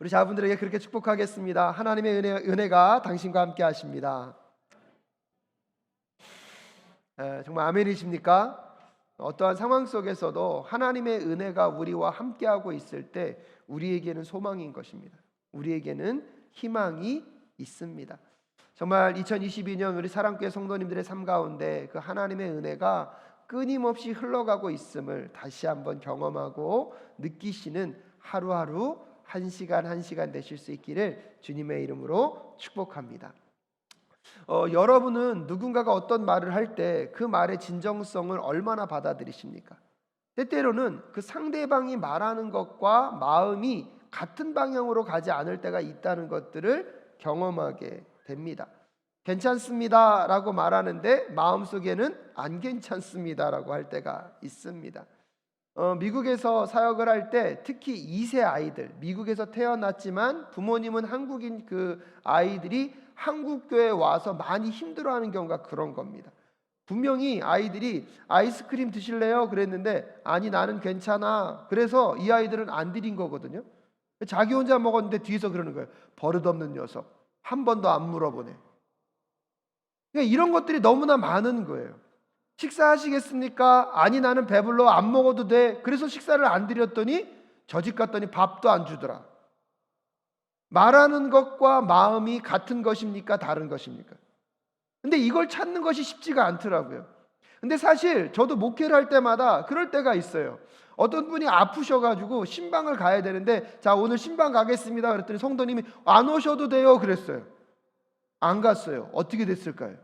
우리 자분들에게 그렇게 축복하겠습니다. 하나님의 은혜가 당신과 함께 하십니다. 정말 아멘이십니까? 어떠한 상황 속에서도 하나님의 은혜가 우리와 함께하고 있을 때 우리에게는 소망인 것입니다. 우리에게는 희망이 있습니다. 정말 2022년 우리 사랑교회 성도님들의 삶 가운데 그 하나님의 은혜가 끊임없이 흘러가고 있음을 다시 한번 경험하고 느끼시는 하루하루 한 시간 되실 수 있기를 주님의 이름으로 축복합니다. 여러분은 누군가가 어떤 말을 할 때 그 말의 진정성을 얼마나 받아들이십니까? 때때로는 그 상대방이 말하는 것과 마음이 같은 방향으로 가지 않을 때가 있다는 것들을 경험하게 됩니다. 괜찮습니다 라고 말하는데 마음속에는 안 괜찮습니다 라고 할 때가 있습니다. 미국에서 사역을 할 때 특히 2세 아이들, 미국에서 태어났지만 부모님은 한국인 그 아이들이 한국교회에 와서 많이 힘들어하는 경우가 그런 겁니다. 분명히 아이들이 아이스크림 드실래요? 그랬는데 아니 나는 괜찮아. 그래서 이 아이들은 안 드린 거거든요. 자기 혼자 먹었는데 뒤에서 그러는 거예요. 버릇없는 녀석. 한 번도 안 물어보네. 그러니까 이런 것들이 너무나 많은 거예요. 식사하시겠습니까? 아니 나는 배불러 안 먹어도 돼. 그래서 식사를 안 드렸더니 저 집 갔더니 밥도 안 주더라. 말하는 것과 마음이 같은 것입니까? 다른 것입니까? 근데 이걸 찾는 것이 쉽지가 않더라고요. 근데 사실 저도 목회를 할 때마다 그럴 때가 있어요. 어떤 분이 아프셔가지고 신방을 가야 되는데 자 오늘 신방 가겠습니다 그랬더니 성도님이 안 오셔도 돼요 그랬어요. 안 갔어요. 어떻게 됐을까요?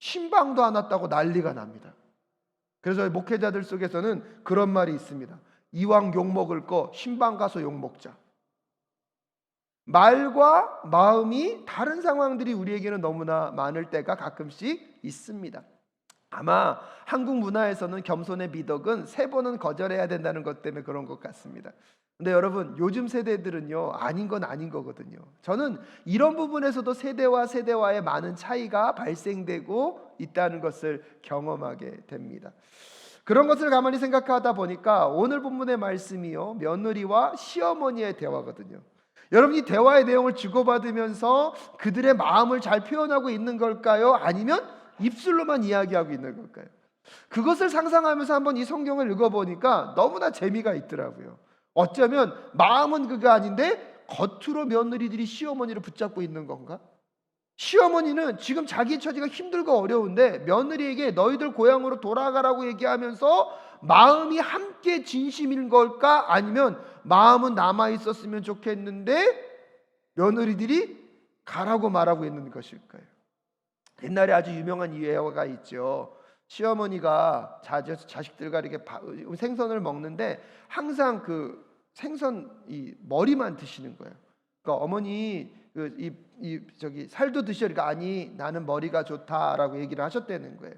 신방도 안 왔다고 난리가 납니다. 그래서 목회자들 속에서는 그런 말이 있습니다. 이왕 욕먹을 거 신방 가서 욕먹자. 말과 마음이 다른 상황들이 우리에게는 너무나 많을 때가 가끔씩 있습니다. 아마 한국 문화에서는 겸손의 미덕은 3번은 거절해야 된다는 것 때문에 그런 것 같습니다. 근데 여러분 요즘 세대들은요 아닌 건 아닌 거거든요. 저는 이런 부분에서도 세대와 세대와의 많은 차이가 발생되고 있다는 것을 경험하게 됩니다. 그런 것을 가만히 생각하다 보니까 오늘 본문의 말씀이요 며느리와 시어머니의 대화거든요. 여러분이 대화의 내용을 주고받으면서 그들의 마음을 잘 표현하고 있는 걸까요? 아니면 입술로만 이야기하고 있는 걸까요? 그것을 상상하면서 한번 이 성경을 읽어보니까 너무나 재미가 있더라고요. 어쩌면 마음은 그가 아닌데 겉으로 며느리들이 시어머니를 붙잡고 있는 건가? 시어머니는 지금 자기 처지가 힘들고 어려운데 며느리에게 너희들 고향으로 돌아가라고 얘기하면서 마음이 함께 진심인 걸까? 아니면 마음은 남아 있었으면 좋겠는데 며느리들이 가라고 말하고 있는 것일까요? 옛날에 아주 유명한 예화가 있죠. 시어머니가 자식들과 이렇게 생선을 먹는데 항상 그 생선 이 머리만 드시는 거예요. 그러니까 어머니 저기 살도 드시니까 아니 나는 머리가 좋다라고 얘기를 하셨다는 거예요.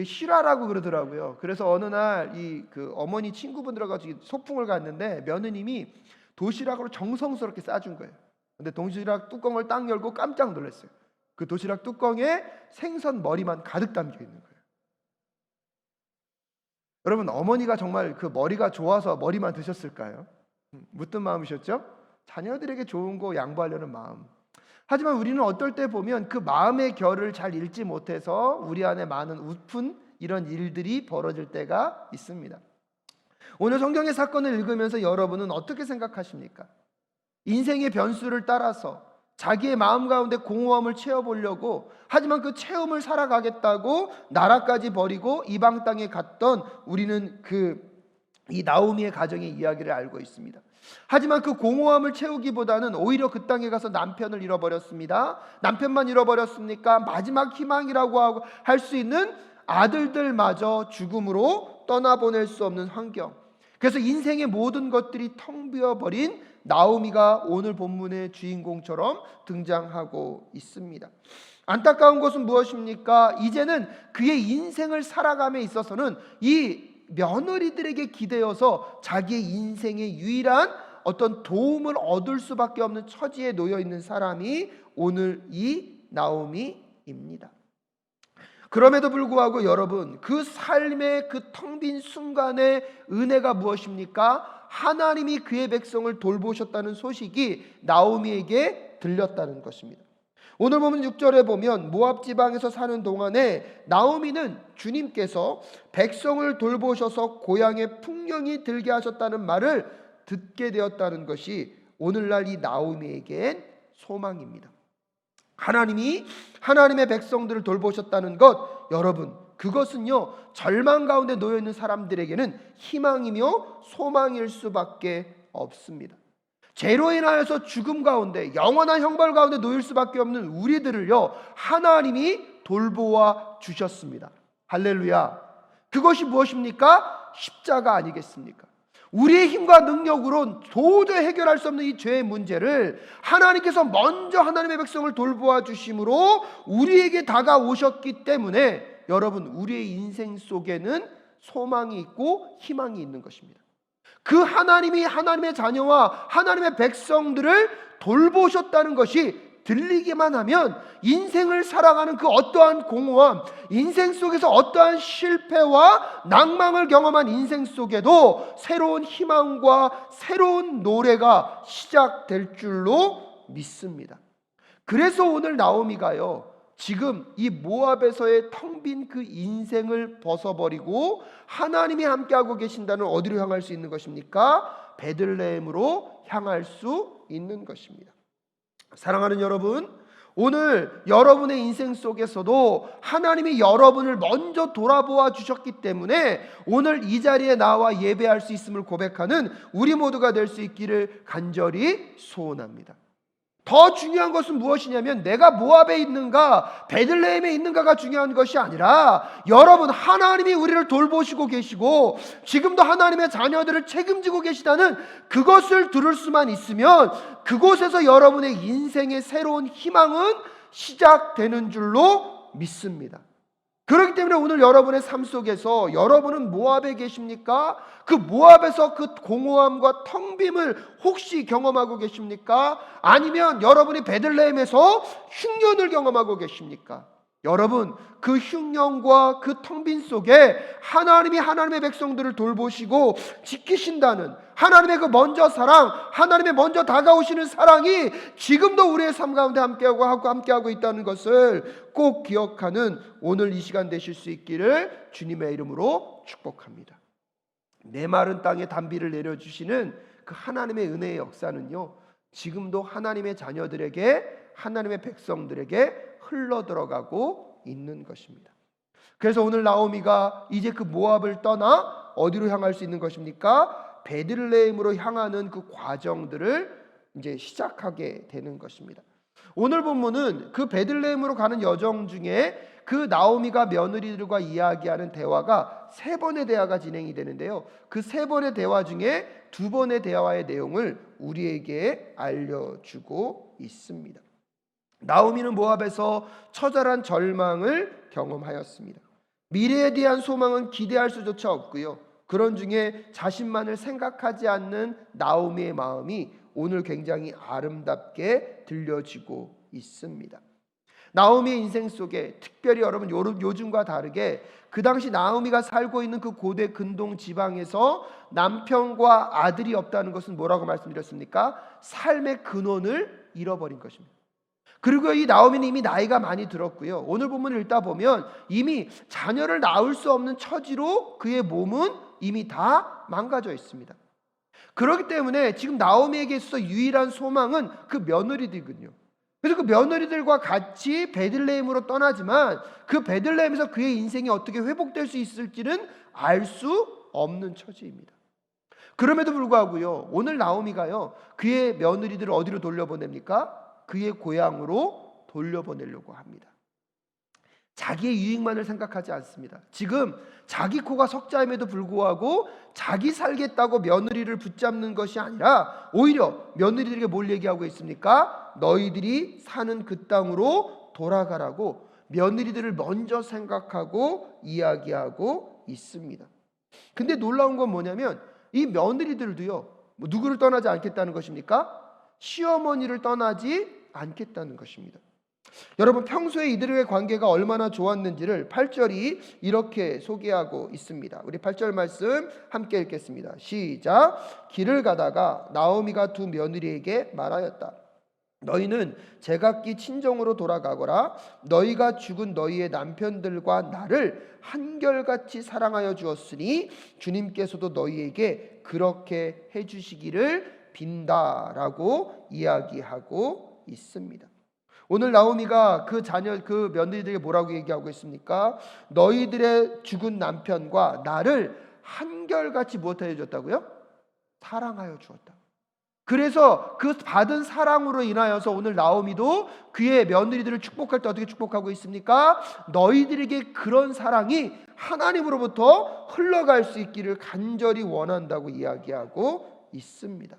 실화라고 그러더라고요. 그래서 어느 날 이 그 어머니 친구분들하고 소풍을 갔는데 며느님이 도시락으로 정성스럽게 싸준 거예요. 근데 도시락 뚜껑을 딱 열고 깜짝 놀랐어요. 그 도시락 뚜껑에 생선 머리만 가득 담겨 있는 거예요. 여러분 어머니가 정말 그 머리가 좋아서 머리만 드셨을까요? 묻던 마음이셨죠? 자녀들에게 좋은 거 양보하려는 마음. 하지만 우리는 어떨 때 보면 그 마음의 결을 잘 읽지 못해서 우리 안에 많은 우픈 이런 일들이 벌어질 때가 있습니다. 오늘 성경의 사건을 읽으면서 여러분은 어떻게 생각하십니까? 인생의 변수를 따라서 자기의 마음 가운데 공허함을 채워보려고 하지만 그 체험을 살아가겠다고 나라까지 버리고 이방 땅에 갔던 우리는 이 나오미의 가정의 이야기를 알고 있습니다. 하지만 그 공허함을 채우기보다는 오히려 그 땅에 가서 남편을 잃어버렸습니다. 남편만 잃어버렸습니까? 마지막 희망이라고 할 수 있는 아들들마저 죽음으로 떠나보낼 수 없는 환경. 그래서 인생의 모든 것들이 텅 비어버린 나오미가 오늘 본문의 주인공처럼 등장하고 있습니다. 안타까운 것은 무엇입니까? 이제는 그의 인생을 살아감에 있어서는 이 며느리들에게 기대어서 자기의 인생의 유일한 어떤 도움을 얻을 수밖에 없는 처지에 놓여 있는 사람이 오늘 이 나오미입니다. 그럼에도 불구하고 여러분, 그 삶의 그 텅 빈 순간의 은혜가 무엇입니까? 하나님이 그의 백성을 돌보셨다는 소식이 나오미에게 들렸다는 것입니다. 오늘 보면 6절에 보면 모압 지방에서 사는 동안에 나오미는 주님께서 백성을 돌보셔서 고향에 풍년이 들게 하셨다는 말을 듣게 되었다는 것이 오늘날 이 나오미에겐 소망입니다. 하나님이 하나님의 백성들을 돌보셨다는 것, 여러분, 그것은요 절망 가운데 놓여 있는 사람들에게는 희망이며 소망일 수밖에 없습니다. 죄로 인하여서 죽음 가운데, 영원한 형벌 가운데 놓일 수밖에 없는 우리들을요 하나님이 돌보아 주셨습니다. 할렐루야. 그것이 무엇입니까? 십자가 아니겠습니까? 우리의 힘과 능력으로 도저히 해결할 수 없는 이 죄의 문제를 하나님께서 먼저 하나님의 백성을 돌보아 주심으로 우리에게 다가오셨기 때문에 여러분, 우리의 인생 속에는 소망이 있고 희망이 있는 것입니다. 그 하나님이 하나님의 자녀와 하나님의 백성들을 돌보셨다는 것이 들리기만 하면 인생을 살아가는 그 어떠한 공허함, 인생 속에서 어떠한 실패와 낭망을 경험한 인생 속에도 새로운 희망과 새로운 노래가 시작될 줄로 믿습니다. 그래서 오늘 나오미가요 지금 이 모압에서의 텅 빈 그 인생을 벗어버리고 하나님이 함께하고 계신다는 어디로 향할 수 있는 것입니까? 베들레헴으로 향할 수 있는 것입니다. 사랑하는 여러분, 오늘 여러분의 인생 속에서도 하나님이 여러분을 먼저 돌아보아 주셨기 때문에 오늘 이 자리에 나와 예배할 수 있음을 고백하는 우리 모두가 될 수 있기를 간절히 소원합니다. 더 중요한 것은 무엇이냐면 내가 모압에 있는가 베들레헴에 있는가가 중요한 것이 아니라 여러분, 하나님이 우리를 돌보시고 계시고 지금도 하나님의 자녀들을 책임지고 계시다는 그것을 들을 수만 있으면 그곳에서 여러분의 인생의 새로운 희망은 시작되는 줄로 믿습니다. 그렇기 때문에 오늘 여러분의 삶 속에서 여러분은 모압에 계십니까? 그 모압에서 그 공허함과 텅 빔을 혹시 경험하고 계십니까? 아니면 여러분이 베들레헴에서 흉년을 경험하고 계십니까? 여러분, 그 흉년과 그 텅 빈 속에 하나님이 하나님의 백성들을 돌보시고 지키신다는 하나님의 그 먼저 사랑, 하나님의 먼저 다가오시는 사랑이 지금도 우리의 삶 가운데 함께하고 있다는 것을 꼭 기억하는 오늘 이 시간 되실 수 있기를 주님의 이름으로 축복합니다. 메마른 땅에 단비를 내려주시는 그 하나님의 은혜의 역사는요 지금도 하나님의 자녀들에게, 하나님의 백성들에게 흘러들어가고 있는 것입니다. 그래서 오늘 나오미가 이제 그 모압을 떠나 어디로 향할 수 있는 것입니까? 베들레헴으로 향하는 그 과정들을 이제 시작하게 되는 것입니다. 오늘 본문은 그 베들레헴으로 가는 여정 중에 그 나오미가 며느리들과 이야기하는 대화가 3번의 대화가 진행이 되는데요, 그 3번의 대화 중에 2번의 대화의 내용을 우리에게 알려주고 있습니다. 나오미는 모압에서 처절한 절망을 경험하였습니다. 미래에 대한 소망은 기대할 수조차 없고요, 그런 중에 자신만을 생각하지 않는 나오미의 마음이 오늘 굉장히 아름답게 들려지고 있습니다. 나오미의 인생 속에 특별히 여러분 요즘과 다르게 그 당시 나오미가 살고 있는 그 고대 근동 지방에서 남편과 아들이 없다는 것은 뭐라고 말씀드렸습니까? 삶의 근원을 잃어버린 것입니다. 그리고 이 나오미는 이미 나이가 많이 들었고요, 오늘 본문을 읽다 보면 이미 자녀를 낳을 수 없는 처지로 그의 몸은 이미 다 망가져 있습니다. 그렇기 때문에 지금 나오미에게 있어서 유일한 소망은 그 며느리들이거든요. 그래서 그 며느리들과 같이 베들레헴으로 떠나지만 그 베들레헴에서 그의 인생이 어떻게 회복될 수 있을지는 알 수 없는 처지입니다. 그럼에도 불구하고요, 오늘 나오미가요 그의 며느리들을 어디로 돌려보냅니까? 그의 고향으로 돌려보내려고 합니다. 자기의 유익만을 생각하지 않습니다. 지금 자기 코가 석자임에도 불구하고 자기 살겠다고 며느리를 붙잡는 것이 아니라 오히려 며느리들에게 뭘 얘기하고 있습니까? 너희들이 사는 그 땅으로 돌아가라고 며느리들을 먼저 생각하고 이야기하고 있습니다. 근데 놀라운 건 뭐냐면 이 며느리들도요 누구를 떠나지 않겠다는 것입니까? 시어머니를 떠나지 않겠다는 것입니다. 여러분, 평소에 이들의 관계가 얼마나 좋았는지를 8절이 이렇게 소개하고 있습니다. 우리 8절 말씀 함께 읽겠습니다. 시작. 길을 가다가 나오미가 두 며느리에게 말하였다. 너희는 제각기 친정으로 돌아가거라. 너희가 죽은 너희의 남편들과 나를 한결같이 사랑하여 주었으니 주님께서도 너희에게 그렇게 해주시기를 빈다라고 이야기하고 있습니다. 오늘 나오미가 그 자녀, 그 며느리들에게 뭐라고 얘기하고 있습니까? 너희들의 죽은 남편과 나를 한결같이 무엇하여 줬다고요? 사랑하여 주었다. 그래서 그 받은 사랑으로 인하여서 오늘 나오미도 그의 며느리들을 축복할 때 어떻게 축복하고 있습니까? 너희들에게 그런 사랑이 하나님으로부터 흘러갈 수 있기를 간절히 원한다고 이야기하고 있습니다.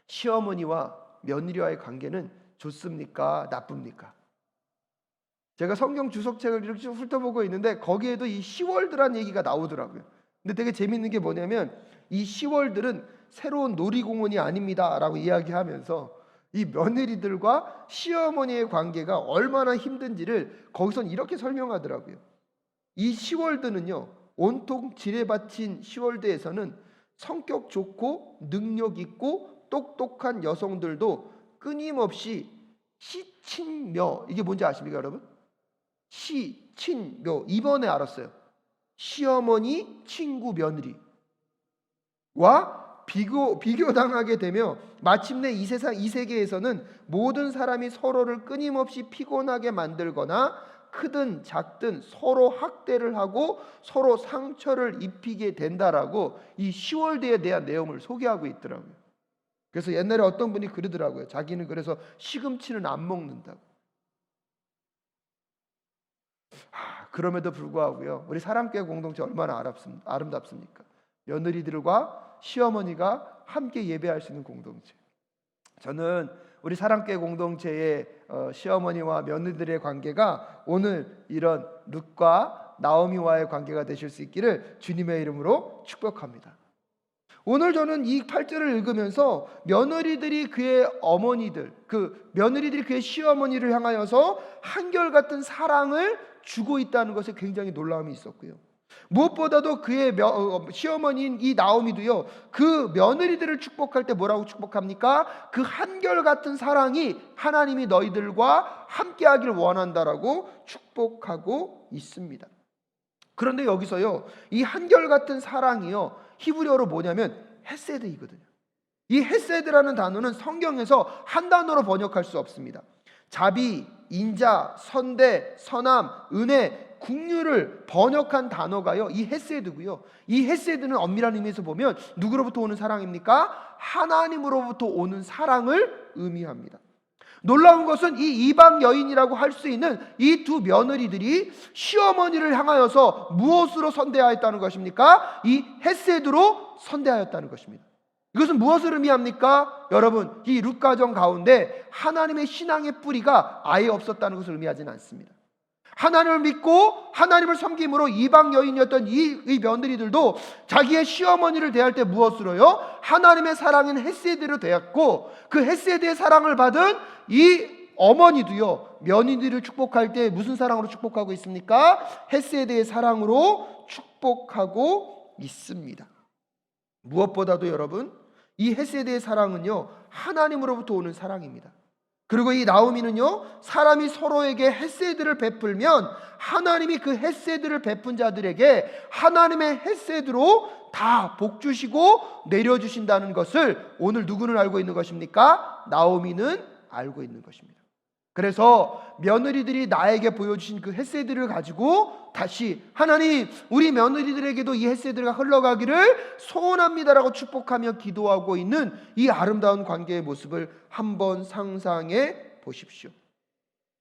시어머니와 며느리와의 관계는 좋습니까? 나쁩니까? 제가 성경 주석책을 이렇게 쭉 훑어보고 있는데 거기에도 이 시월드란 얘기가 나오더라고요. 근데 되게 재밌는 게 뭐냐면 이 시월들은 새로운 놀이공원이 아닙니다 라고 이야기하면서 이 며느리들과 시어머니의 관계가 얼마나 힘든지를 거기선 이렇게 설명하더라고요. 이 시월드는요, 온통 지뢰밭인 시월드에서는 성격 좋고 능력 있고 똑똑한 여성들도 끊임없이 시친묘, 이게 뭔지 아십니까 여러분? 시친묘, 이번에 알았어요. 시어머니, 친구, 며느리와 비교당하게 되며 마침내 이 세계에서는 모든 사람이 서로를 끊임없이 피곤하게 만들거나 크든 작든 서로 학대를 하고 서로 상처를 입히게 된다라고 이 시월드에 대한 내용을 소개하고 있더라고요. 그래서 옛날에 어떤 분이 그러더라고요. 자기는 그래서 시금치는 안 먹는다고. 그럼에도 불구하고요, 우리 사랑교회 공동체 얼마나 아름답습니까? 며느리들과 시어머니가 함께 예배할 수 있는 공동체. 저는 우리 사랑교회 공동체의 시어머니와 며느리들의 관계가 오늘 이런 룻과 나오미와의 관계가 되실 수 있기를 주님의 이름으로 축복합니다. 오늘 저는 이 8절을 읽으면서 며느리들이 그의 어머니들, 며느리들이 그의 시어머니를 향하여서 한결같은 사랑을 주고 있다는 것에 굉장히 놀라움이 있었고요. 무엇보다도 그의 시어머니인 이 나오미도요, 그 며느리들을 축복할 때 뭐라고 축복합니까? 그 한결같은 사랑이 하나님이 너희들과 함께하기를 원한다라고 축복하고 있습니다. 그런데 여기서요, 이 한결같은 사랑이요, 히브리어로 뭐냐면 헤세드이거든요. 이 헤세드라는 단어는 성경에서 한 단어로 번역할 수 없습니다. 자비, 인자, 선대, 선함, 은혜, 긍휼을 번역한 단어가요, 이 헤세드고요. 이 헤세드는 엄밀한 의미에서 보면 누구로부터 오는 사랑입니까? 하나님으로부터 오는 사랑을 의미합니다. 놀라운 것은 이 이방 여인이라고 할 수 있는 이 두 며느리들이 시어머니를 향하여서 무엇으로 선대하였다는 것입니까? 이 헤세드로 선대하였다는 것입니다. 이것은 무엇을 의미합니까? 여러분, 이 룻 가정 가운데 하나님의 신앙의 뿌리가 아예 없었다는 것을 의미하지는 않습니다. 하나님을 믿고 하나님을 섬김으로 이방 여인이었던 이 며느리들도 자기의 시어머니를 대할 때 무엇으로요? 하나님의 사랑인 헤세드로 대했고, 그 헤세드의 사랑을 받은 이 어머니도요, 며느리를 축복할 때 무슨 사랑으로 축복하고 있습니까? 헤세드의 사랑으로 축복하고 있습니다. 무엇보다도 여러분, 이 헤세드의 사랑은요, 하나님으로부터 오는 사랑입니다. 그리고 이 나오미는요, 사람이 서로에게 헤세드를 베풀면 하나님이 그 헤세드를 베푼 자들에게 하나님의 헤세드로 다 복 주시고 내려주신다는 것을 오늘 누구는 알고 있는 것입니까? 나오미는 알고 있는 것입니다. 그래서 며느리들이 나에게 보여주신 그 헤세드를 가지고 다시 하나님, 우리 며느리들에게도 이 헤세드가 흘러가기를 소원합니다라고 축복하며 기도하고 있는 이 아름다운 관계의 모습을 한번 상상해 보십시오.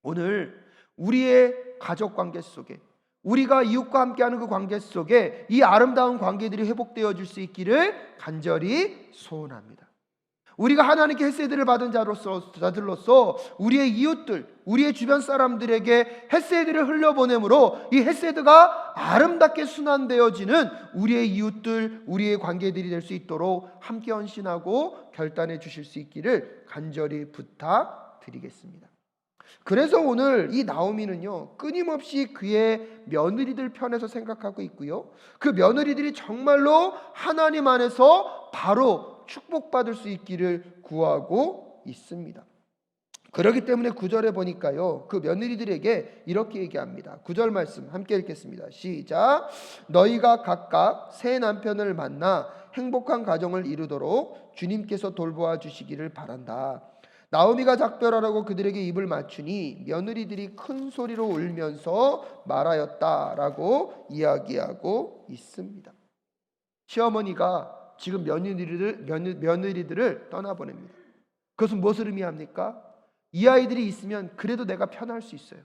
오늘 우리의 가족 관계 속에, 우리가 이웃과 함께하는 그 관계 속에 이 아름다운 관계들이 회복되어질 수 있기를 간절히 소원합니다. 우리가 하나님께 헤세드를 받은 자들로서 우리의 이웃들, 우리의 주변 사람들에게 헤세드를 흘려보내므로 이 헤세드가 아름답게 순환되어지는 우리의 이웃들, 우리의 관계들이 될 수 있도록 함께 헌신하고 결단해 주실 수 있기를 간절히 부탁드리겠습니다. 그래서 오늘 이 나오미는요, 끊임없이 그의 며느리들 편에서 생각하고 있고요, 그 며느리들이 정말로 하나님 안에서 바로 축복받을 수 있기를 구하고 있습니다. 그렇기 때문에 9절에 보니까요, 그 며느리들에게 이렇게 얘기합니다. 9절 말씀 함께 읽겠습니다. 시작. 너희가 각각 새 남편을 만나 행복한 가정을 이루도록 주님께서 돌보아 주시기를 바란다. 나오미가 작별하라고 그들에게 입을 맞추니 며느리들이 큰 소리로 울면서 말하였다라고 이야기하고 있습니다. 시어머니가 지금 며느리들을 떠나보냅니다. 그것은 무엇을 의미합니까? 이 아이들이 있으면 그래도 내가 편할 수 있어요.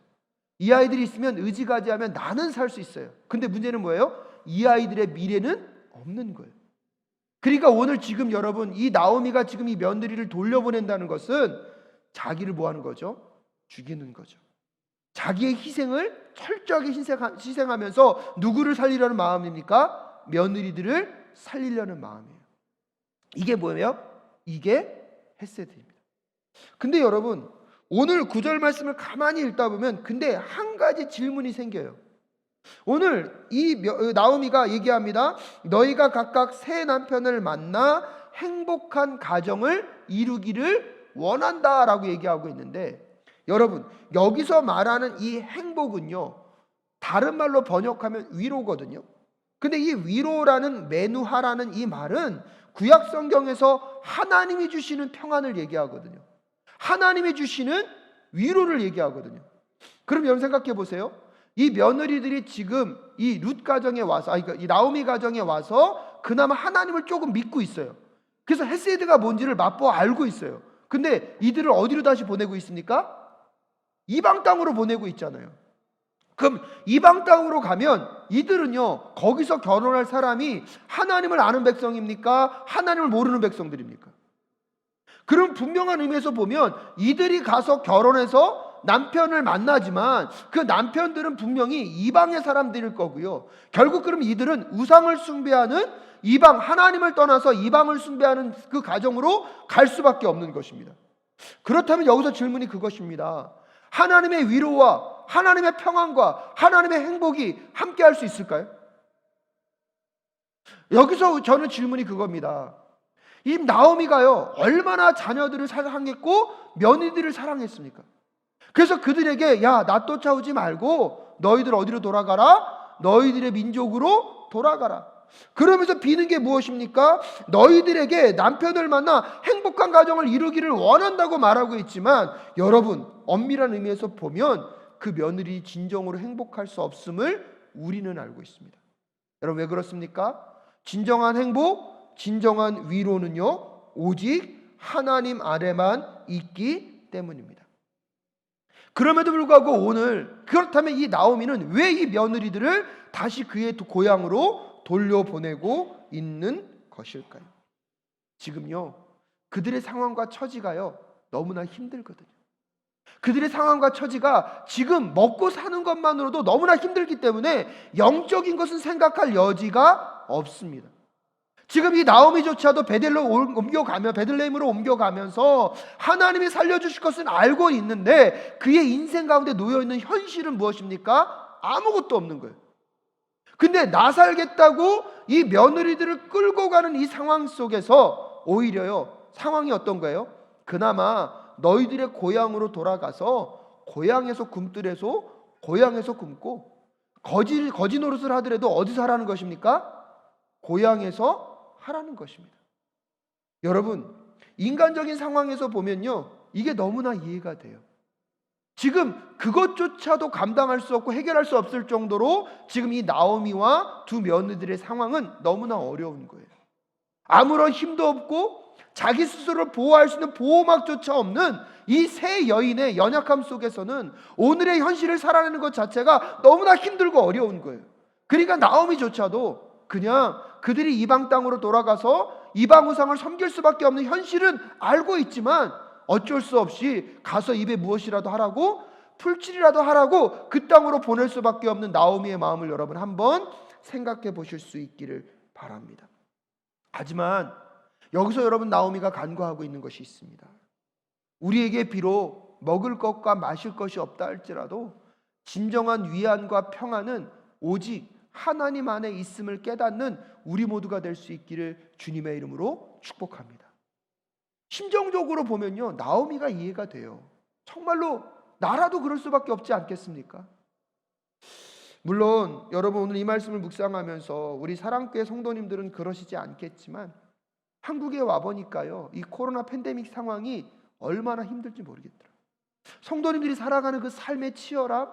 이 아이들이 있으면 의지가지하면 나는 살 수 있어요. 근데 문제는 뭐예요? 이 아이들의 미래는 없는 거예요. 그러니까 오늘 지금 여러분, 이 나오미가 지금 이 며느리를 돌려보낸다는 것은 자기를 뭐 하는 거죠? 죽이는 거죠. 자기의 희생을 철저하게 희생하면서 누구를 살리려는 마음입니까? 며느리들을 살리려는 마음이에요. 이게 뭐예요? 이게 헤세드입니다. 근데 여러분, 오늘 9절 말씀을 가만히 읽다 보면 근데 한 가지 질문이 생겨요. 오늘 이 나오미가 얘기합니다. 너희가 각각 새 남편을 만나 행복한 가정을 이루기를 원한다라고 얘기하고 있는데, 여러분, 여기서 말하는 이 행복은요, 다른 말로 번역하면 위로거든요. 근데 이 위로라는 메누하라는 이 말은 구약 성경에서 하나님이 주시는 평안을 얘기하거든요. 하나님이 주시는 위로를 얘기하거든요. 그럼 여러분 생각해 보세요. 이 며느리들이 지금 이 룻 가정에 와서, 그러니까 이 나오미 가정에 와서 그나마 하나님을 조금 믿고 있어요. 그래서 헤세드가 뭔지를 맛보아 알고 있어요. 근데 이들을 어디로 다시 보내고 있습니까? 이방 땅으로 보내고 있잖아요. 그럼 이방 땅으로 가면 이들은요, 거기서 결혼할 사람이 하나님을 아는 백성입니까? 하나님을 모르는 백성들입니까? 그럼 분명한 의미에서 보면 이들이 가서 결혼해서 남편을 만나지만 그 남편들은 분명히 이방의 사람들일 거고요. 결국 그럼 이들은 우상을 숭배하는 이방, 하나님을 떠나서 이방을 숭배하는 그 가정으로 갈 수밖에 없는 것입니다. 그렇다면 여기서 질문이 그것입니다. 하나님의 위로와 하나님의 평안과 하나님의 행복이 함께 할 수 있을까요? 여기서 저는 질문이 그겁니다. 이 나오미가요, 얼마나 자녀들을 사랑했고 며느리들을 사랑했습니까? 그래서 그들에게 야, 나 쫓아오지 말고 너희들 어디로 돌아가라? 너희들의 민족으로 돌아가라. 그러면서 비는 게 무엇입니까? 너희들에게 남편을 만나 행복한 가정을 이루기를 원한다고 말하고 있지만, 여러분, 엄밀한 의미에서 보면 그 며느리 진정으로 행복할 수 없음을 우리는 알고 있습니다. 여러분, 왜 그렇습니까? 진정한 행복, 진정한 위로는요, 오직 하나님 아래만 있기 때문입니다. 그럼에도 불구하고 오늘, 그렇다면 이 나오미는 왜 이 며느리들을 다시 그의 고향으로 돌려보내고 있는 것일까요? 지금요, 그들의 상황과 처지가요, 너무나 힘들거든요. 그들의 상황과 처지가 지금 먹고 사는 것만으로도 너무나 힘들기 때문에 영적인 것은 생각할 여지가 없습니다. 지금 이 나오미조차도 베들레헴으로 옮겨가면서 하나님이 살려주실 것은 알고 있는데 그의 인생 가운데 놓여있는 현실은 무엇입니까? 아무것도 없는 거예요. 근데 나 살겠다고 이 며느리들을 끌고 가는 이 상황 속에서 오히려요, 상황이 어떤 거예요? 그나마 너희들의 고향으로 돌아가서 고향에서 굶더라도 고향에서 굶고 거지 노릇을 하더라도 어디서 하라는 것입니까? 고향에서 하라는 것입니다. 여러분, 인간적인 상황에서 보면요, 이게 너무나 이해가 돼요. 지금 그것조차도 감당할 수 없고 해결할 수 없을 정도로 지금 이 나오미와 두 며느리들의 상황은 너무나 어려운 거예요. 아무런 힘도 없고 자기 스스로를 보호할 수 있는 보호막조차 없는 이 세 여인의 연약함 속에서는 오늘의 현실을 살아내는 것 자체가 너무나 힘들고 어려운 거예요. 그러니까 나오미조차도 그냥 그들이 이방 땅으로 돌아가서 이방 우상을 섬길 수밖에 없는 현실은 알고 있지만 어쩔 수 없이 가서 입에 무엇이라도 하라고, 풀칠이라도 하라고 그 땅으로 보낼 수밖에 없는 나오미의 마음을 여러분 한번 생각해 보실 수 있기를 바랍니다. 하지만 여기서 여러분 나오미가 간구하고 있는 것이 있습니다. 우리에게 비록 먹을 것과 마실 것이 없다 할지라도 진정한 위안과 평안은 오직 하나님 안에 있음을 깨닫는 우리 모두가 될 수 있기를 주님의 이름으로 축복합니다. 심정적으로 보면요, 나오미가 이해가 돼요. 정말로 나라도 그럴 수밖에 없지 않겠습니까? 물론 여러분 오늘 이 말씀을 묵상하면서 우리 사랑교회 성도님들은 그러시지 않겠지만 한국에 와보니까요, 이 코로나 팬데믹 상황이 얼마나 힘들지 모르겠더라고요. 성도님들이 살아가는 그 삶의 치열함,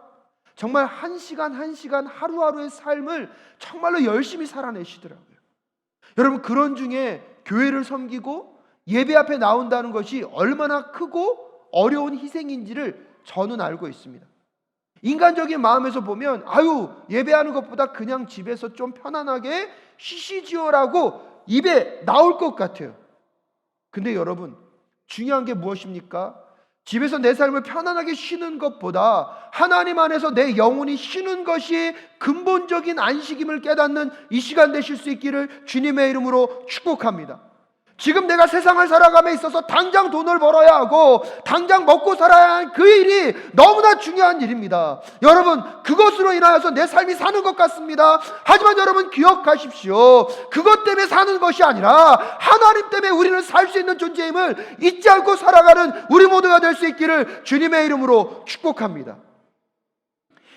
정말 한 시간 한 시간 하루하루의 삶을 정말로 열심히 살아내시더라고요. 여러분, 그런 중에 교회를 섬기고 예배 앞에 나온다는 것이 얼마나 크고 어려운 희생인지를 저는 알고 있습니다. 인간적인 마음에서 보면 예배하는 것보다 그냥 집에서 좀 편안하게 쉬시지요라고 입에 나올 것 같아요. 근데 여러분, 중요한 게 무엇입니까? 집에서 내 삶을 편안하게 쉬는 것보다 하나님 안에서 내 영혼이 쉬는 것이 근본적인 안식임을 깨닫는 이 시간 되실 수 있기를 주님의 이름으로 축복합니다. 지금 내가 세상을 살아감에 있어서 당장 돈을 벌어야 하고 당장 먹고 살아야 할 그 일이 너무나 중요한 일입니다. 여러분, 그것으로 인하여서 내 삶이 사는 것 같습니다. 하지만 여러분 기억하십시오. 그것 때문에 사는 것이 아니라 하나님 때문에 우리는 살 수 있는 존재임을 잊지 않고 살아가는 우리 모두가 될 수 있기를 주님의 이름으로 축복합니다.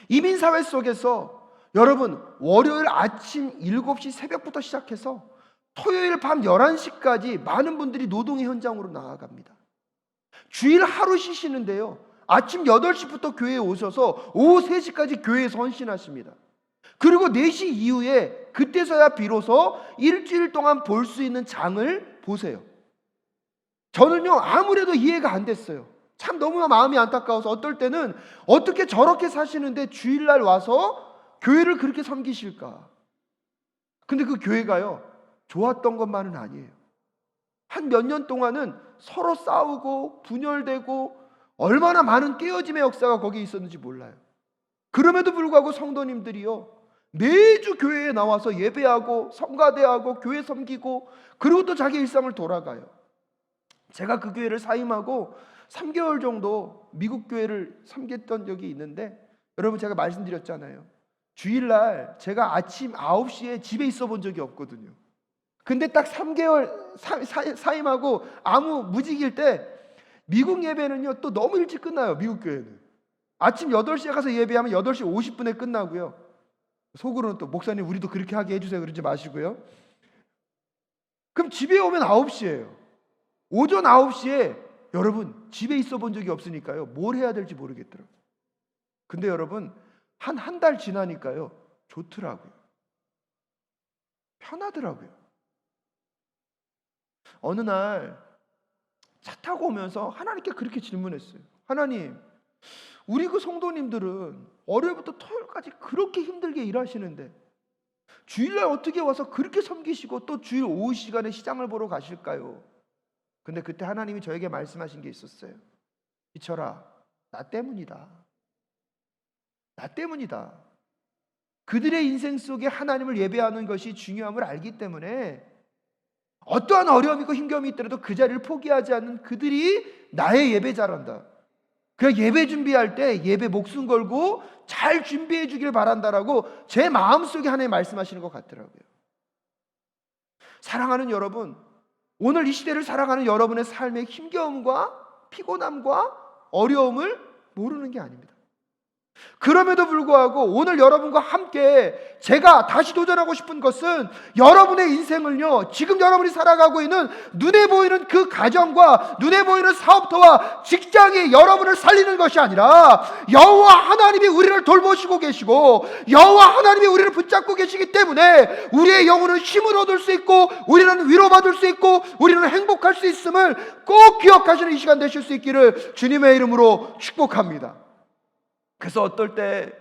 이민사회 속에서 여러분, 월요일 아침 7시 새벽부터 시작해서 토요일 밤 11시까지 많은 분들이 노동의 현장으로 나아갑니다. 주일 하루 쉬시는데요, 아침 8시부터 교회에 오셔서 오후 3시까지 교회에서 헌신하십니다. 그리고 4시 이후에 그때서야 비로소 일주일 동안 볼 수 있는 장을 보세요. 저는요, 아무래도 이해가 안 됐어요. 참 너무나 마음이 안타까워서 어떨 때는 어떻게 저렇게 사시는데 주일날 와서 교회를 그렇게 섬기실까? 근데 그 교회가요, 좋았던 것만은 아니에요. 한 몇 년 동안은 서로 싸우고 분열되고 얼마나 많은 깨어짐의 역사가 거기에 있었는지 몰라요. 그럼에도 불구하고 성도님들이요, 매주 교회에 나와서 예배하고 성가대하고 교회 섬기고 그리고 또 자기 일상을 돌아가요. 제가 그 교회를 사임하고 3개월 정도 미국 교회를 섬겼던 적이 있는데, 여러분 제가 말씀드렸잖아요. 주일날 제가 아침 9시에 집에 있어 본 적이 없거든요. 근데 딱 3개월 사임하고 아무 무직일 때 미국 예배는요 또 너무 일찍 끝나요. 미국 교회는 아침 8시에 가서 예배하면 8시 50분에 끝나고요. 속으로는 또 목사님 우리도 그렇게 하게 해주세요 그러지 마시고요. 그럼 집에 오면 9시예요. 오전 9시에 여러분 집에 있어 본 적이 없으니까요, 뭘 해야 될지 모르겠더라고요. 근데 여러분 한 달 지나니까요, 좋더라고요. 편하더라고요. 어느 날 차 타고 오면서 하나님께 그렇게 질문했어요. 하나님, 우리 그 성도님들은 월요일부터 토요일까지 그렇게 힘들게 일하시는데 주일날 어떻게 와서 그렇게 섬기시고 또 주일 오후 시간에 시장을 보러 가실까요? 근데 그때 하나님이 저에게 말씀하신 게 있었어요. 이철아, 나 때문이다. 나 때문이다. 그들의 인생 속에 하나님을 예배하는 것이 중요함을 알기 때문에 어떠한 어려움이고 힘겨움이 있더라도 그 자리를 포기하지 않는 그들이 나의 예배자란다. 그냥 예배 준비할 때 예배 목숨 걸고 잘 준비해 주길 바란다라고 제 마음속에 하나님 말씀하시는 것 같더라고요. 사랑하는 여러분, 오늘 이 시대를 살아가는 여러분의 삶의 힘겨움과 피곤함과 어려움을 모르는 게 아닙니다. 그럼에도 불구하고 오늘 여러분과 함께 제가 다시 도전하고 싶은 것은 여러분의 인생을요, 지금 여러분이 살아가고 있는 눈에 보이는 그 가정과 눈에 보이는 사업터와 직장이 여러분을 살리는 것이 아니라 여호와 하나님이 우리를 돌보시고 계시고 여호와 하나님이 우리를 붙잡고 계시기 때문에 우리의 영혼은 힘을 얻을 수 있고 우리는 위로받을 수 있고 우리는 행복할 수 있음을 꼭 기억하시는 이 시간 되실 수 있기를 주님의 이름으로 축복합니다. 그래서 어떨 때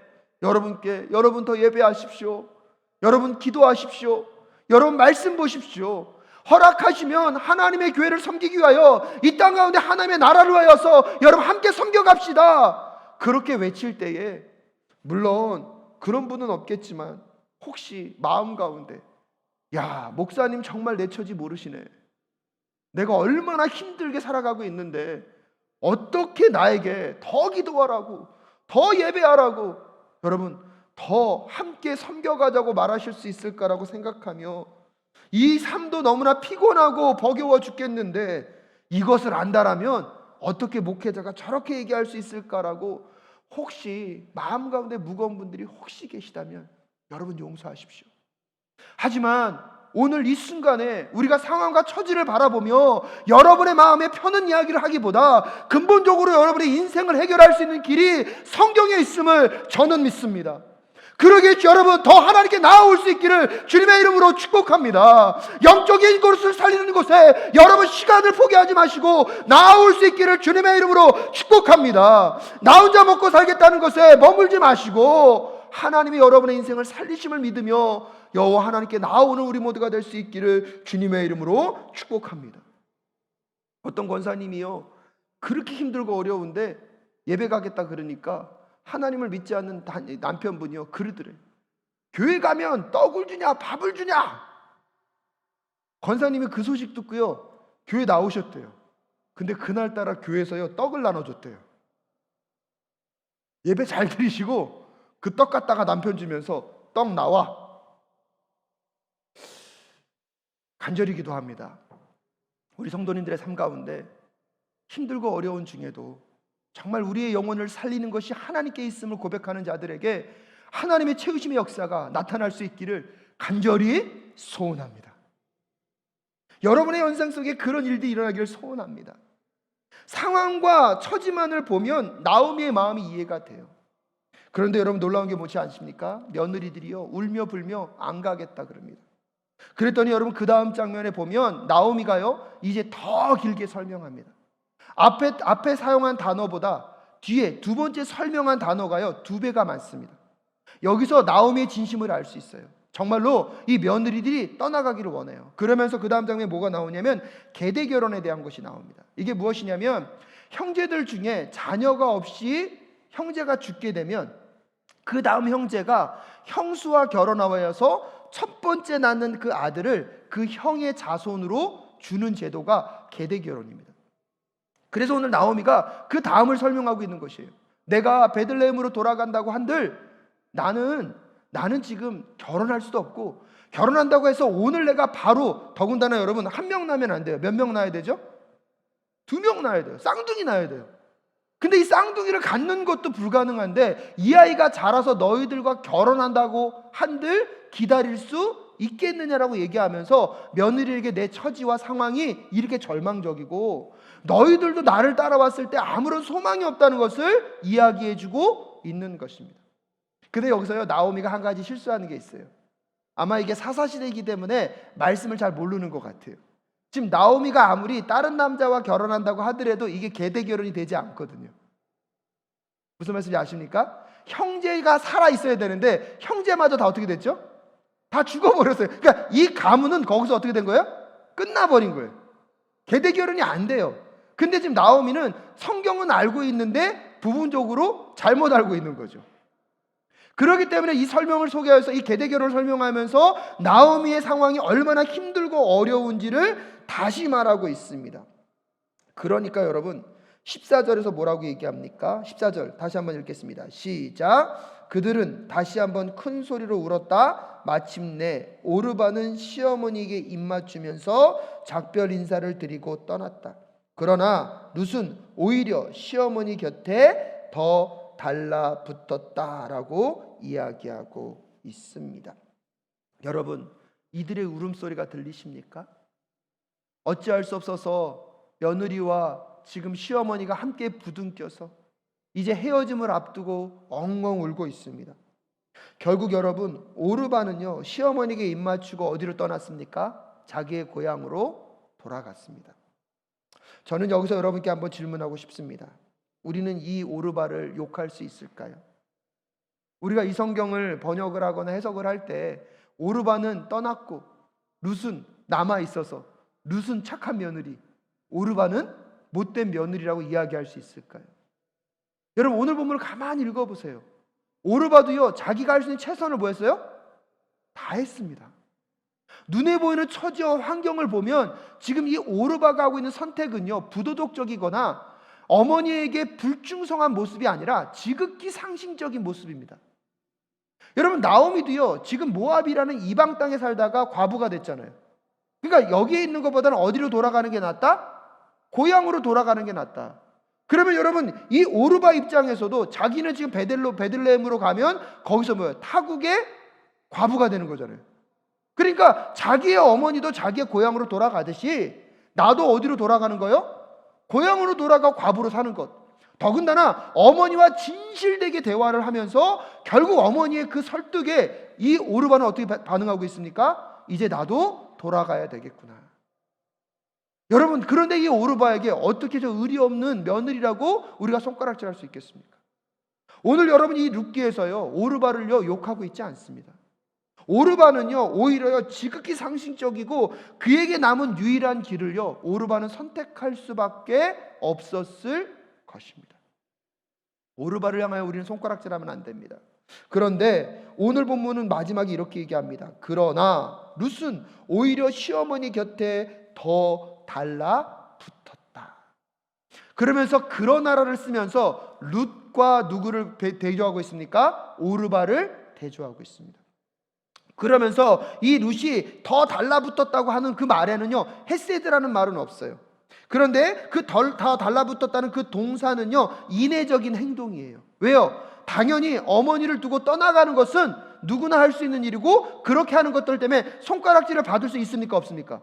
여러분 더 예배하십시오. 여러분 기도하십시오. 여러분 말씀 보십시오. 허락하시면 하나님의 교회를 섬기기 위하여 이 땅 가운데 하나님의 나라를 위하여서 여러분 함께 섬겨갑시다. 그렇게 외칠 때에 물론 그런 분은 없겠지만 혹시 마음 가운데 야, 목사님 정말 내 처지 모르시네. 내가 얼마나 힘들게 살아가고 있는데 어떻게 나에게 더 기도하라고, 더 예배하라고, 여러분 더 함께 섬겨가자고 말하실 수 있을까라고 생각하며, 이 삶도 너무나 피곤하고 버거워 죽겠는데 이것을 안다라면 어떻게 목회자가 저렇게 얘기할 수 있을까라고 혹시 마음 가운데 무거운 분들이 혹시 계시다면 여러분 용서하십시오. 하지만 오늘 이 순간에 우리가 상황과 처지를 바라보며 여러분의 마음에 편한 이야기를 하기보다 근본적으로 여러분의 인생을 해결할 수 있는 길이 성경에 있음을 저는 믿습니다. 그러기에 여러분 더 하나님께 나아올 수 있기를 주님의 이름으로 축복합니다. 영적인 것을 살리는 곳에 여러분 시간을 포기하지 마시고 나아올 수 있기를 주님의 이름으로 축복합니다. 나 혼자 먹고 살겠다는 것에 머물지 마시고 하나님이 여러분의 인생을 살리심을 믿으며 여호와 하나님께 나아오는 우리 모두가 될 수 있기를 주님의 이름으로 축복합니다. 어떤 권사님이요, 그렇게 힘들고 어려운데 예배 가겠다 그러니까 하나님을 믿지 않는 남편분이요 그러더래요. 교회 가면 떡을 주냐 밥을 주냐. 권사님이 그 소식 듣고요 교회 나오셨대요. 근데 그날따라 교회에서요 떡을 나눠줬대요. 예배 잘 드리시고 그 떡 갖다가 남편 주면서 떡 나와. 간절히 기도합니다. 우리 성도님들의 삶 가운데 힘들고 어려운 중에도 정말 우리의 영혼을 살리는 것이 하나님께 있음을 고백하는 자들에게 하나님의 채우심의 역사가 나타날 수 있기를 간절히 소원합니다. 여러분의 연상 속에 그런 일들이 일어나기를 소원합니다. 상황과 처지만을 보면 나오미의 마음이 이해가 돼요. 그런데 여러분 놀라운 게 뭐지 않습니까? 며느리들이요 울며 불며 안 가겠다 그럽니다. 그랬더니 여러분 그 다음 장면에 보면 나오미가요 이제 더 길게 설명합니다. 앞에 사용한 단어보다 뒤에 두 번째 설명한 단어가요 2배가 많습니다. 여기서 나오미의 진심을 알 수 있어요. 정말로 이 며느리들이 떠나가기를 원해요. 그러면서 그 다음 장면에 뭐가 나오냐면 계대 결혼에 대한 것이 나옵니다. 이게 무엇이냐면 형제들 중에 자녀가 없이 형제가 죽게 되면 그 다음 형제가 형수와 결혼하여서 첫 번째 낳는 그 아들을 그 형의 자손으로 주는 제도가 계대 결혼입니다. 그래서 오늘 나오미가 그 다음을 설명하고 있는 것이에요. 내가 베들레헴으로 돌아간다고 한들 나는 지금 결혼할 수도 없고, 결혼한다고 해서 오늘 내가 바로, 더군다나 여러분 한 명 낳으면 안 돼요. 몇 명 낳아야 되죠? 2명 낳아야 돼요. 쌍둥이 낳아야 돼요. 근데 이 쌍둥이를 갖는 것도 불가능한데 이 아이가 자라서 너희들과 결혼한다고 한들 기다릴 수 있겠느냐라고 얘기하면서 며느리에게 내 처지와 상황이 이렇게 절망적이고 너희들도 나를 따라왔을 때 아무런 소망이 없다는 것을 이야기해주고 있는 것입니다. 근데 여기서요 나오미가 한 가지 실수하는 게 있어요. 아마 이게 사사시대이기 때문에 말씀을 잘 모르는 것 같아요. 지금 나오미가 아무리 다른 남자와 결혼한다고 하더라도 이게 계대 결혼이 되지 않거든요. 무슨 말씀인지 아십니까? 형제가 살아 있어야 되는데 형제마저 다 어떻게 됐죠? 다 죽어버렸어요. 그러니까 이 가문은 거기서 어떻게 된 거예요? 끝나버린 거예요. 계대 결혼이 안 돼요. 근데 지금 나오미는 성경은 알고 있는데 부분적으로 잘못 알고 있는 거죠. 그렇기 때문에 이 설명을 소개해서 이 계대 결혼을 설명하면서 나오미의 상황이 얼마나 힘들고 어려운지를 다시 말하고 있습니다. 그러니까 여러분 14절에서 뭐라고 얘기합니까? 14절 다시 한번 읽겠습니다. 시작. 그들은 다시 한번 큰 소리로 울었다. 마침내 오르바는 시어머니에게 입맞추면서 작별 인사를 드리고 떠났다. 그러나 룻은 오히려 시어머니 곁에 더 달라붙었다라고 이야기하고 있습니다. 여러분 이들의 울음소리가 들리십니까? 어찌할 수 없어서 며느리와 지금 시어머니가 함께 부둥켜서 이제 헤어짐을 앞두고 엉엉 울고 있습니다. 결국 여러분 오르바는요 시어머니에게 입맞추고 어디로 떠났습니까? 자기의 고향으로 돌아갔습니다. 저는 여기서 여러분께 한번 질문하고 싶습니다. 우리는 이 오르바를 욕할 수 있을까요? 우리가 이 성경을 번역을 하거나 해석을 할 때 오르바는 떠났고 룻은 남아 있어서 룻은 착한 며느리, 오르바는 못된 며느리라고 이야기할 수 있을까요? 여러분 오늘 본문을 가만히 읽어보세요. 오르바도요 자기가 할 수 있는 최선을 뭐 했어요? 다 했습니다. 눈에 보이는 처지와 환경을 보면 지금 이 오르바가 하고 있는 선택은요 부도덕적이거나 어머니에게 불충성한 모습이 아니라 지극히 상식적인 모습입니다. 여러분, 나오미도요, 지금 모압이라는 이방 땅에 살다가 과부가 됐잖아요. 그러니까 여기에 있는 것보다는 어디로 돌아가는 게 낫다? 고향으로 돌아가는 게 낫다. 그러면 여러분, 이 오르바 입장에서도 자기는 지금 베들레헴으로 가면 거기서 뭐예요? 타국의 과부가 되는 거잖아요. 그러니까 자기의 어머니도 자기의 고향으로 돌아가듯이 나도 어디로 돌아가는 거예요? 고향으로 돌아가 과부로 사는 것. 더군다나 어머니와 진실되게 대화를 하면서 결국 어머니의 그 설득에 이 오르바는 어떻게 반응하고 있습니까? 이제 나도 돌아가야 되겠구나. 여러분, 그런데 이 오르바에게 어떻게 저 의리 없는 며느리라고 우리가 손가락질할 수 있겠습니까? 오늘 여러분, 이 룻기에서요, 오르바를요 욕하고 있지 않습니다. 오르바는요 오히려요 지극히 상식적이고 그에게 남은 유일한 길을요 오르바는 선택할 수밖에 없었을 것입니다. 오르바를 향하여 우리는 손가락질하면 안 됩니다. 그런데 오늘 본문은 마지막에 이렇게 얘기합니다. 그러나 룻은 오히려 시어머니 곁에 더 달라붙었다. 그러면서 그러나라를 쓰면서 룻과 누구를 대조하고 있습니까? 오르바를 대조하고 있습니다. 그러면서 이 룻이 더 달라붙었다고 하는 그 말에는요 헤세드라는 말은 없어요. 그런데 그 더 달라붙었다는 그 동사는요 인애적인 행동이에요. 왜요? 당연히 어머니를 두고 떠나가는 것은 누구나 할 수 있는 일이고 그렇게 하는 것들 때문에 손가락질을 받을 수 있습니까? 없습니까?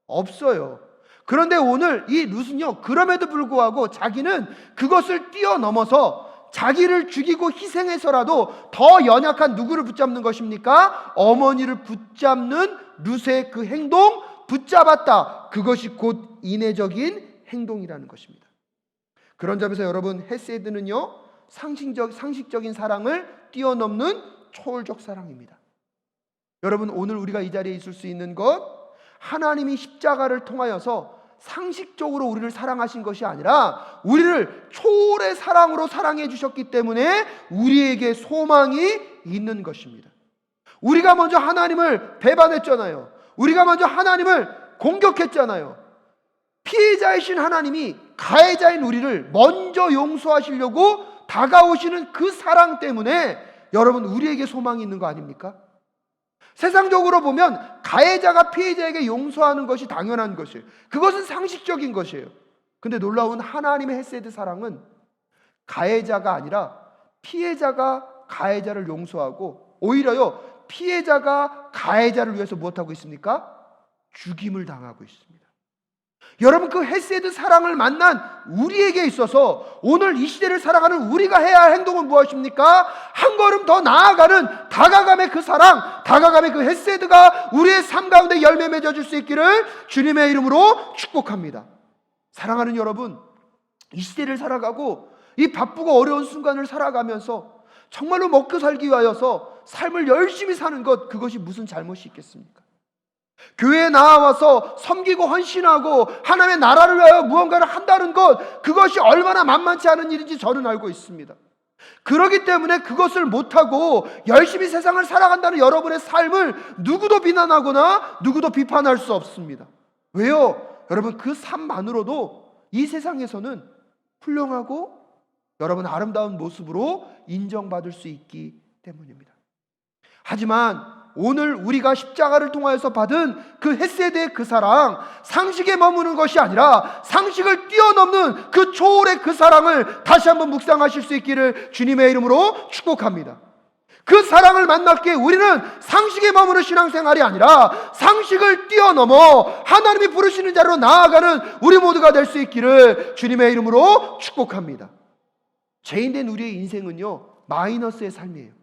없어요. 그런데 오늘 이 룻은요 그럼에도 불구하고 자기는 그것을 뛰어넘어서 자기를 죽이고 희생해서라도 더 연약한 누구를 붙잡는 것입니까? 어머니를 붙잡는 룻의 그 행동, 붙잡았다. 그것이 곧 인애적인 행동이라는 것입니다. 그런 점에서 여러분, 헤세드는요 상식적인 사랑을 뛰어넘는 초월적 사랑입니다. 여러분, 오늘 우리가 이 자리에 있을 수 있는 것, 하나님이 십자가를 통하여서 상식적으로 우리를 사랑하신 것이 아니라 우리를 초월의 사랑으로 사랑해 주셨기 때문에 우리에게 소망이 있는 것입니다. 우리가 먼저 하나님을 배반했잖아요. 우리가 먼저 하나님을 공격했잖아요. 피해자이신 하나님이 가해자인 우리를 먼저 용서하시려고 다가오시는 그 사랑 때문에 여러분, 우리에게 소망이 있는 거 아닙니까? 세상적으로 보면 가해자가 피해자에게 용서하는 것이 당연한 것이에요. 그것은 상식적인 것이에요. 근데 놀라운 하나님의 헤세드 사랑은 가해자가 아니라 피해자가 가해자를 용서하고 오히려요 피해자가 가해자를 위해서 무엇하고 있습니까? 죽임을 당하고 있습니다. 여러분, 그 헤세드 사랑을 만난 우리에게 있어서 오늘 이 시대를 살아가는 우리가 해야 할 행동은 무엇입니까? 한 걸음 더 나아가는 다가감의 그 사랑, 다가감의 그 헤세드가 우리의 삶 가운데 열매 맺어줄 수 있기를 주님의 이름으로 축복합니다. 사랑하는 여러분, 이 시대를 살아가고 이 바쁘고 어려운 순간을 살아가면서 정말로 먹고 살기 위하여서 삶을 열심히 사는 것, 그것이 무슨 잘못이 있겠습니까? 교회에 나와서 섬기고 헌신하고 하나님의 나라를 위하여 무언가를 한다는 것, 그것이 얼마나 만만치 않은 일인지 저는 알고 있습니다. 그렇기 때문에 그것을 못하고 열심히 세상을 살아간다는 여러분의 삶을 누구도 비난하거나 누구도 비판할 수 없습니다. 왜요? 여러분, 그 삶만으로도 이 세상에서는 훌륭하고 여러분 아름다운 모습으로 인정받을 수 있기 때문입니다. 하지만 오늘 우리가 십자가를 통하여서 받은 그 헤세드의 그 사랑, 상식에 머무는 것이 아니라 상식을 뛰어넘는 그 초월의 그 사랑을 다시 한번 묵상하실 수 있기를 주님의 이름으로 축복합니다. 그 사랑을 만났기에 우리는 상식에 머무는 신앙생활이 아니라 상식을 뛰어넘어 하나님이 부르시는 자리로 나아가는 우리 모두가 될 수 있기를 주님의 이름으로 축복합니다. 죄인된 우리의 인생은요 마이너스의 삶이에요.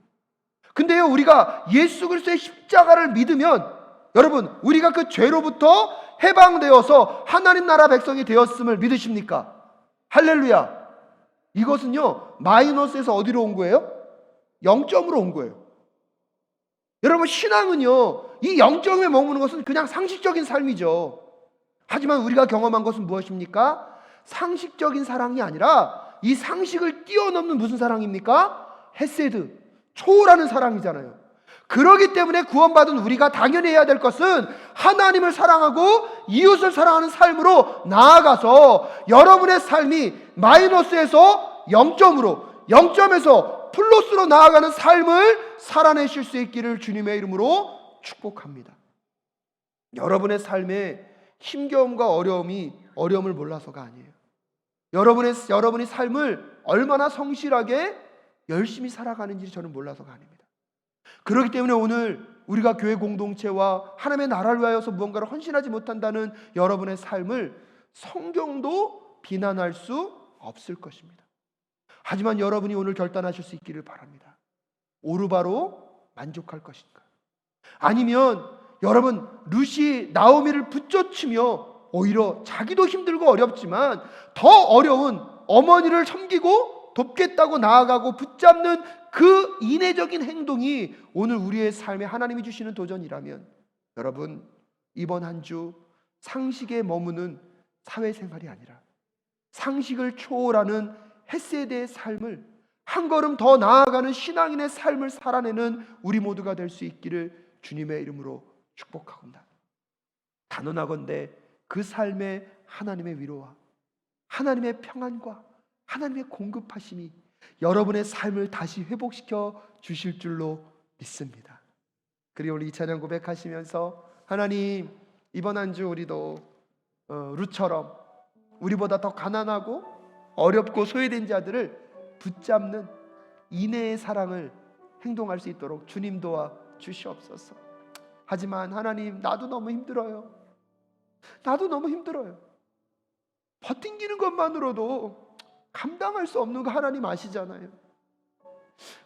근데요 우리가 예수 그리스도의 십자가를 믿으면 여러분, 우리가 그 죄로부터 해방되어서 하나님 나라 백성이 되었음을 믿으십니까? 할렐루야. 이것은요 마이너스에서 어디로 온 거예요? 0점으로 온 거예요. 여러분, 신앙은요 이 0점에 머무는 것은 그냥 상식적인 삶이죠. 하지만 우리가 경험한 것은 무엇입니까? 상식적인 사랑이 아니라 이 상식을 뛰어넘는 무슨 사랑입니까? 헤세드, 초월하는 사랑이잖아요. 그렇기 때문에 구원받은 우리가 당연히 해야 될 것은 하나님을 사랑하고 이웃을 사랑하는 삶으로 나아가서 여러분의 삶이 마이너스에서 0점으로, 0점에서 플러스로 나아가는 삶을 살아내실 수 있기를 주님의 이름으로 축복합니다. 여러분의 삶에 힘겨움과 어려움을 몰라서가 아니에요. 여러분이 삶을 얼마나 성실하게 열심히 살아가는지 저는 몰라서가 아닙니다. 그렇기 때문에 오늘 우리가 교회 공동체와 하나님의 나라를 위하여서 무언가를 헌신하지 못한다는 여러분의 삶을 성경도 비난할 수 없을 것입니다. 하지만 여러분이 오늘 결단하실 수 있기를 바랍니다. 오르바로 만족할 것인가? 아니면 여러분 룻이 나오미를 붙쫓으며 오히려 자기도 힘들고 어렵지만 더 어려운 어머니를 섬기고 돕겠다고 나아가고 붙잡는 그 인내적인 행동이 오늘 우리의 삶에 하나님이 주시는 도전이라면, 여러분 이번 한 주 상식에 머무는 사회생활이 아니라 상식을 초월하는 헤세드의 삶을, 한 걸음 더 나아가는 신앙인의 삶을 살아내는 우리 모두가 될 수 있기를 주님의 이름으로 축복합니다. 단언하건대 그 삶에 하나님의 위로와 하나님의 평안과 하나님의 공급하심이 여러분의 삶을 다시 회복시켜 주실 줄로 믿습니다. 그리고 우리 이 찬양 고백하시면서, 하나님 이번 한 주 우리도 룻처럼 우리보다 더 가난하고 어렵고 소외된 자들을 붙잡는 인애의 사랑을 행동할 수 있도록 주님 도와 주시옵소서. 하지만 하나님, 나도 너무 힘들어요. 버팅기는 것만으로도 감당할 수 없는 거 하나님 아시잖아요.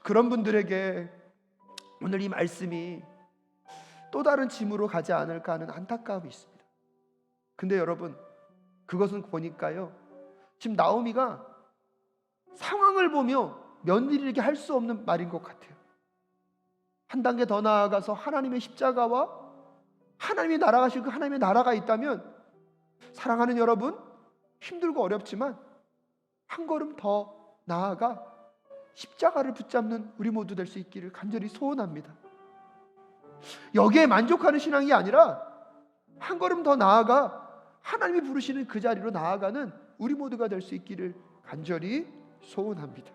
그런 분들에게 오늘 이 말씀이 또 다른 짐으로 가지 않을까 하는 안타까움이 있습니다. 근데 여러분, 그것은 보니까요, 지금 나오미가 상황을 보며 며느리에게 할 수 없는 말인 것 같아요. 한 단계 더 나아가서 하나님의 십자가와 하나님이 날아가실 그 하나님의 나라가 있다면, 사랑하는 여러분, 힘들고 어렵지만 한 걸음 더 나아가 십자가를 붙잡는 우리 모두 될 수 있기를 간절히 소원합니다. 여기에 만족하는 신앙이 아니라 한 걸음 더 나아가 하나님이 부르시는 그 자리로 나아가는 우리 모두가 될 수 있기를 간절히 소원합니다.